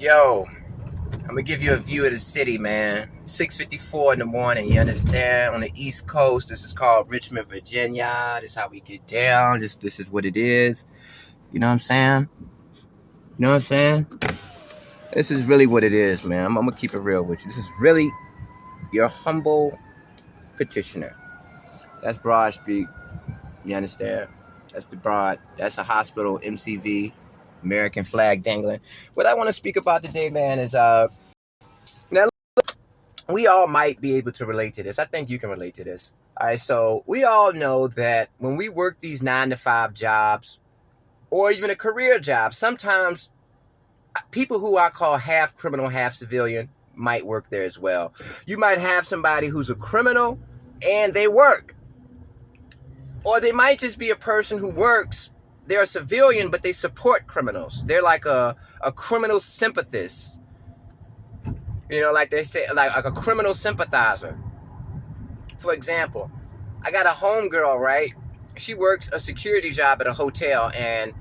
Yo, I'm gonna give you a view of the city, man. 6:54 in the morning, you understand? On the East Coast, this is called Richmond, Virginia. This is how we get down. This is what it is. You know what I'm saying? You know what I'm saying? This is really what it is, man. I'm gonna keep it real with you. This is really your humble petitioner. That's Broad Street. You understand? That's the Broad. That's a hospital, MCV, American flag dangling. What I want to speak about today, man, is now we all might be able to relate to this. I think you can relate to this. All right, so we all know that when we work these 9-to-5 jobs or even a career job, sometimes people who I call half criminal, half civilian might work there as well. You might have somebody who's a criminal and they work. Or they might just be a person who works. They're a civilian, but they support criminals. They're like a criminal sympathist. You know, like they say, like a criminal sympathizer. For example, I got a homegirl, right? She works a security job at a hotel, and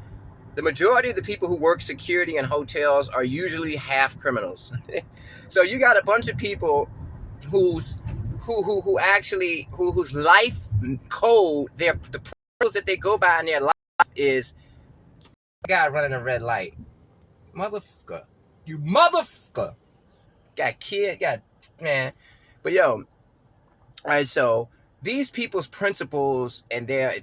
the majority of the people who work security in hotels are usually half criminals. So you got a bunch of people whose life code, the principles that they go by in their life is, guy running a red light, motherfucker, you motherfucker. Got kid, got man. But yo, all right, so these people's principles and their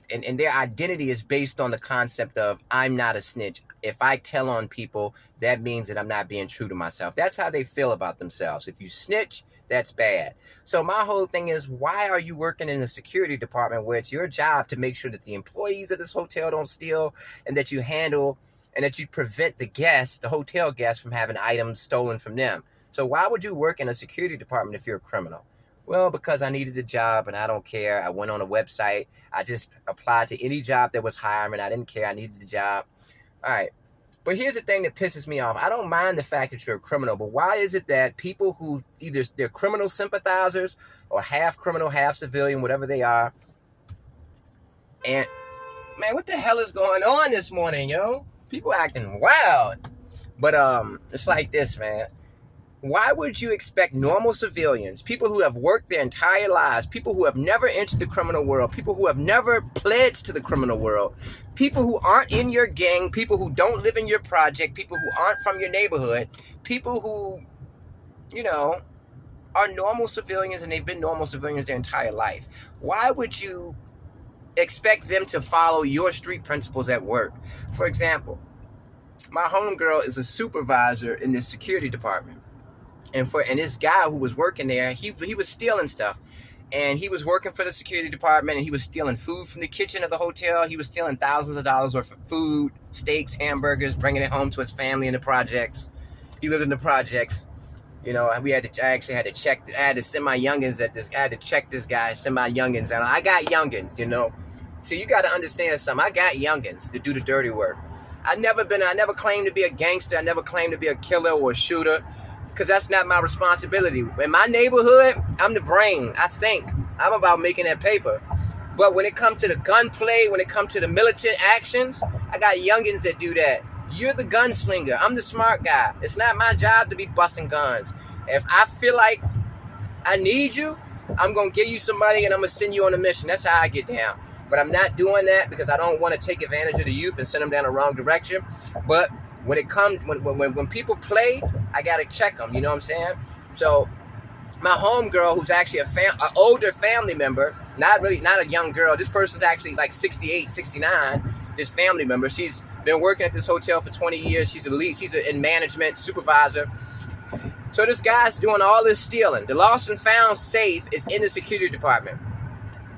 identity is based on the concept of I'm not a snitch. If I tell on people, that means that I'm not being true to myself. That's how they feel about themselves. If you snitch, that's bad. So my whole thing is, why are you working in the security department where it's your job to make sure that the employees of this hotel don't steal, and that you handle and that you prevent the guests, the hotel guests, from having items stolen from them? So why would you work in a security department if you're a criminal? Well, because I needed a job and I don't care. I went on a website. I just applied to any job that was hiring. I didn't care. I needed the job. All right. But here's the thing that pisses me off. I don't mind the fact that you're a criminal, but why is it that people who either they're criminal sympathizers or half criminal, half civilian, whatever they are, and man, what the hell is going on this morning, yo? People acting wild. But it's like this, man. Why would you expect normal civilians, people who have worked their entire lives, people who have never entered the criminal world, people who have never pledged to the criminal world, people who aren't in your gang, people who don't live in your project, people who aren't from your neighborhood, people who, you know, are normal civilians and they've been normal civilians their entire life? Why would you expect them to follow your street principles at work? For example, my homegirl is a supervisor in the security department. And this guy who was working there, he was stealing stuff. And he was working for the security department, and he was stealing food from the kitchen of the hotel. He was stealing thousands of dollars worth of food, steaks, hamburgers, bringing it home to his family in the projects. He lived in the projects. You know, I actually had to check. I had to send my youngins I had to check this guy, send my youngins. And I got youngins, you know. So you got to understand something. I got youngins to do the dirty work. I never claimed to be a gangster. I never claimed to be a killer or a shooter, because that's not my responsibility. In my neighborhood, I'm the brain. I think. I'm about making that paper. But when it comes to the gunplay, when it comes to the militant actions, I got youngins that do that. You're the gunslinger. I'm the smart guy. It's not my job to be busting guns. If I feel like I need you, I'm going to give you some money and I'm going to send you on a mission. That's how I get down. But I'm not doing that because I don't want to take advantage of the youth and send them down the wrong direction. But when it comes, when people play, I gotta check them. You know what I'm saying? So my homegirl, who's actually an older family member, not a young girl. This person's actually like 68, 69. This family member, she's been working at this hotel for 20 years. She's in management, supervisor. So this guy's doing all this stealing. The lost and found safe is in the security department.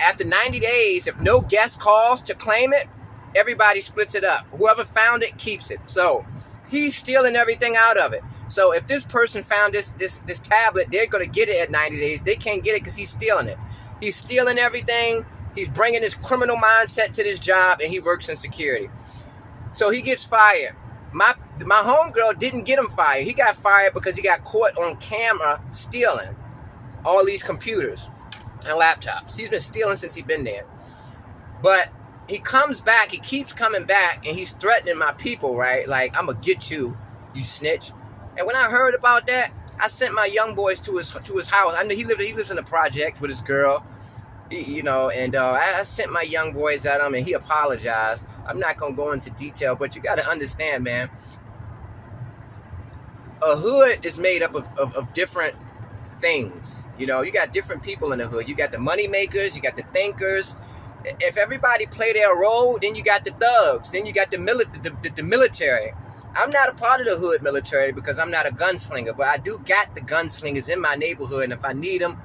After 90 days, if no guest calls to claim it, everybody splits it up. Whoever found it keeps it. So he's stealing everything out of it. So if this person found this tablet, they're going to get it at 90 days. They can't get it because he's stealing it. He's stealing everything. He's bringing this criminal mindset to this job, and he works in security. So he gets fired. My homegirl didn't get him fired. He got fired because he got caught on camera stealing all these computers and laptops. He's been stealing since he's been there. But he comes back, he keeps coming back, and he's threatening my people, right? Like, I'm going to get you, you snitch. And when I heard about that, I sent my young boys to his house. I know he lives in the projects with his girl, and I sent my young boys at him, and he apologized. I'm not gonna go into detail, but you got to understand, man. A hood is made up of different things. You got different people in the hood. You got the money makers, you got the thinkers. If everybody play their role, then you got the thugs, then you got the military. I'm not a part of the hood military because I'm not a gunslinger, but I do got the gunslingers in my neighborhood, and if I need them,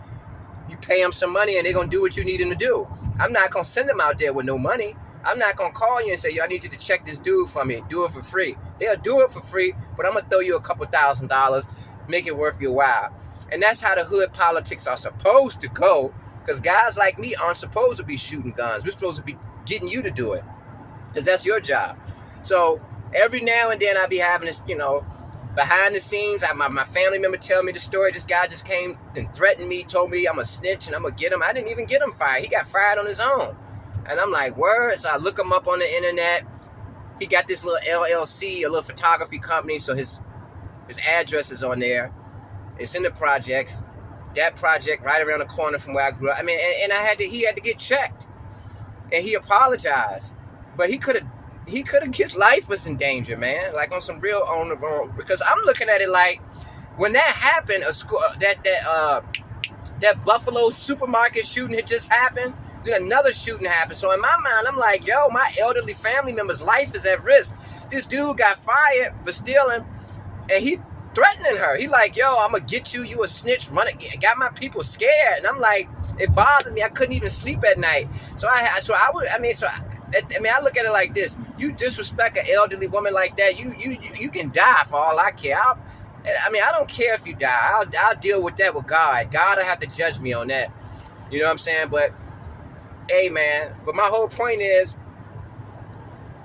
you pay them some money and they're going to do what you need them to do. I'm not going to send them out there with no money. I'm not going to call you and say, yo, I need you to check this dude for me. Do it for free. They'll do it for free, but I'm going to throw you a couple $1,000, make it worth your while. And that's how the hood politics are supposed to go, because guys like me aren't supposed to be shooting guns. We're supposed to be getting you to do it, because that's your job. So every now and then I be having this, behind the scenes. My family member tell me the story. This guy just came and threatened me, told me I'm a snitch and I'm going to get him. I didn't even get him fired. He got fired on his own. And I'm like, word? So I look him up on the internet. He got this little LLC, a little photography company. So his address is on there. It's in the projects. That project right around the corner from where I grew up. I mean, and he had to get checked. And he apologized. But his life was in danger, man. Like on some real because I'm looking at it like when that happened, that Buffalo supermarket shooting had just happened, then another shooting happened. So in my mind, I'm like, yo, my elderly family member's life is at risk. This dude got fired for stealing, and he threatening her. He like, yo, I'm gonna get you. You a snitch. Got my people scared. And I'm like, it bothered me. I couldn't even sleep at night. I look at it like this. You disrespect an elderly woman like that, you can die for all I care. I don't care if you die. I'll deal with that with God. God will have to judge me on that. You know what I'm saying? But, hey, man. But my whole point is,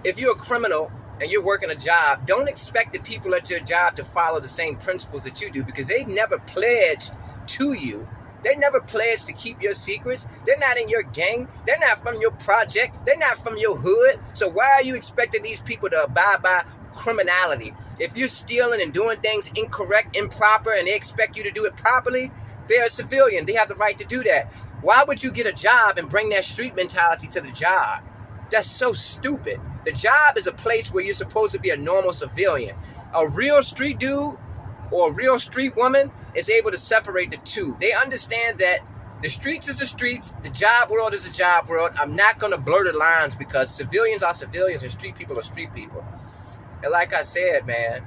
if you're a criminal and you're working a job, don't expect the people at your job to follow the same principles that you do, because they never pledged to you. They never pledged to keep your secrets. They're not in your gang. They're not from your project. They're not from your hood. So why are you expecting these people to abide by criminality? If you're stealing and doing things incorrect, improper, and they expect you to do it properly, they're a civilian. They have the right to do that. Why would you get a job and bring that street mentality to the job? That's so stupid. The job is a place where you're supposed to be a normal civilian. A real street dude or a real street woman is able to separate the two. They understand that the streets is the streets, the job world is the job world. I'm not going to blur the lines, because civilians are civilians and street people are street people. And like I said, man,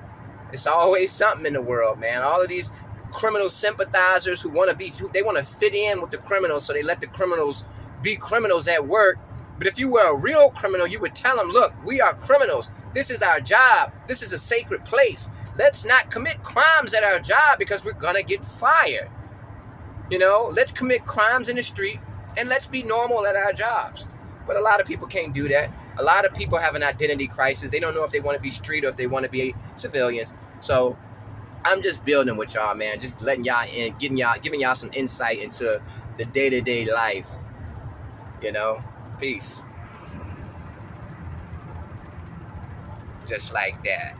it's always something in the world, man. All of these criminal sympathizers who want to fit in with the criminals, so they let the criminals be criminals at work. But if you were a real criminal, you would tell them, look, we are criminals. This is our job. This is a sacred place. Let's not commit crimes at our job because we're going to get fired. Let's commit crimes in the street and let's be normal at our jobs. But a lot of people can't do that. A lot of people have an identity crisis. They don't know if they want to be street or if they want to be civilians. So I'm just building with y'all, man. Just letting y'all in, giving y'all some insight into the day-to-day life. Peace. Just like that.